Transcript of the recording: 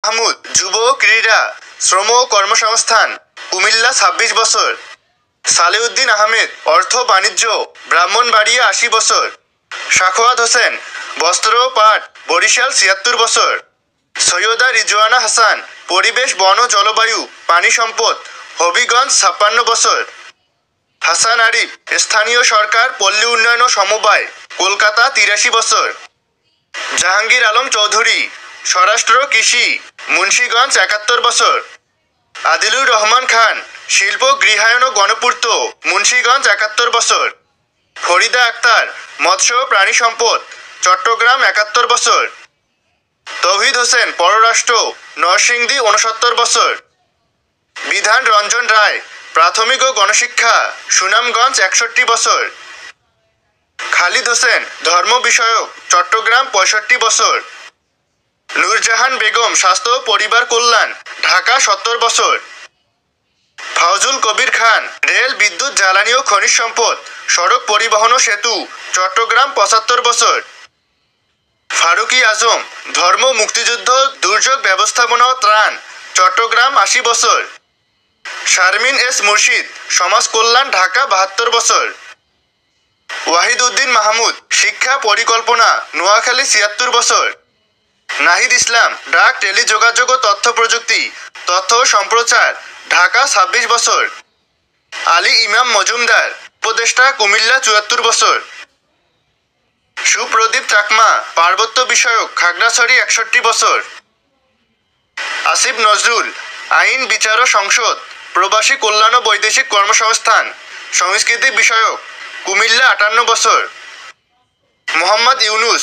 মাহমুদ যুব ক্রীড়া শ্রম ও কর্মসংস্থান কুমিল্লা ২৬ বছর। সালেউদ্দিন আহমেদ অর্থ বাণিজ্য ব্রাহ্মণবাড়িয়া ৮০ বছর। সাখাওয়াত হোসেন বস্ত্র ও পাট বরিশাল ৭৬ বছর। সৈয়দা রিজওয়ানা হাসান পরিবেশ বন ও জলবায়ু পানি সম্পদ হবিগঞ্জ ৫৬ বছর। হাসান আরিফ স্থানীয় সরকার পল্লী উন্নয়ন ও সমবায় কলকাতা ৮৩ বছর। জাহাঙ্গীর আলম চৌধুরী স্বরাষ্ট্র কৃষি মুন্সিগঞ্জ ৭১ বছর। আদিলুর রহমান খান শিল্প গৃহায়ন ও গণপূর্ত মুন্সিগঞ্জ ৭১ বছর। ফরিদা আক্তার মৎস্য প্রাণী সম্পদ চট্টগ্রাম ৭১ বছর। তৌহিদ হোসেন পররাষ্ট্র নরসিংদী ৬৯ বছর। বিধান রঞ্জন রায় প্রাথমিক ও গণশিক্ষা সুনামগঞ্জ ৬১ বছর। খালিদ হোসেন ধর্ম বিষয়ক চট্টগ্রাম ৬৫ বছর। নূরজাহান বেগম স্বাস্থ্য ও পরিবার কল্যাণ ঢাকা ৭০ বছর। ফাউজুল কবির খান রেল বিদ্যুৎ জ্বালানি ও খনিজ সম্পদ সড়ক পরিবহন ও সেতু চট্টগ্রাম ৭৫ বছর। ফারুকি আজম ধর্ম মুক্তিযুদ্ধ দুর্যোগ ব্যবস্থাপনা ও ত্রাণ চট্টগ্রাম ৮০ বছর। শারমিন এস মুর্শিদ সমাজ কল্যাণ ঢাকা ৭২ বছর। ওয়াহিদ উদ্দিন মাহমুদ শিক্ষা পরিকল্পনা নোয়াখালী ৭৬ বছর। নাহিদ ইসলাম ডাক টেলিযোগাযোগ ও তথ্য প্রযুক্তি তথ্য ও সম্প্রচার ঢাকা ২৬ বছর। আলী ইমাম মজুমদার উপদেষ্টা কুমিল্লা ৭৪ বছর। সুপ্রদীপ চাকমা পার্বত্য বিষয়ক খাগড়াছড়ি ৬১ বছর। আসিফ নজরুল আইন বিচার ও সংসদ প্রবাসী কল্যাণ ও বৈদেশিক কর্মসংস্থান সংস্কৃতি বিষয়ক কুমিল্লা ৫৮ বছর। মোহাম্মদ ইউনুস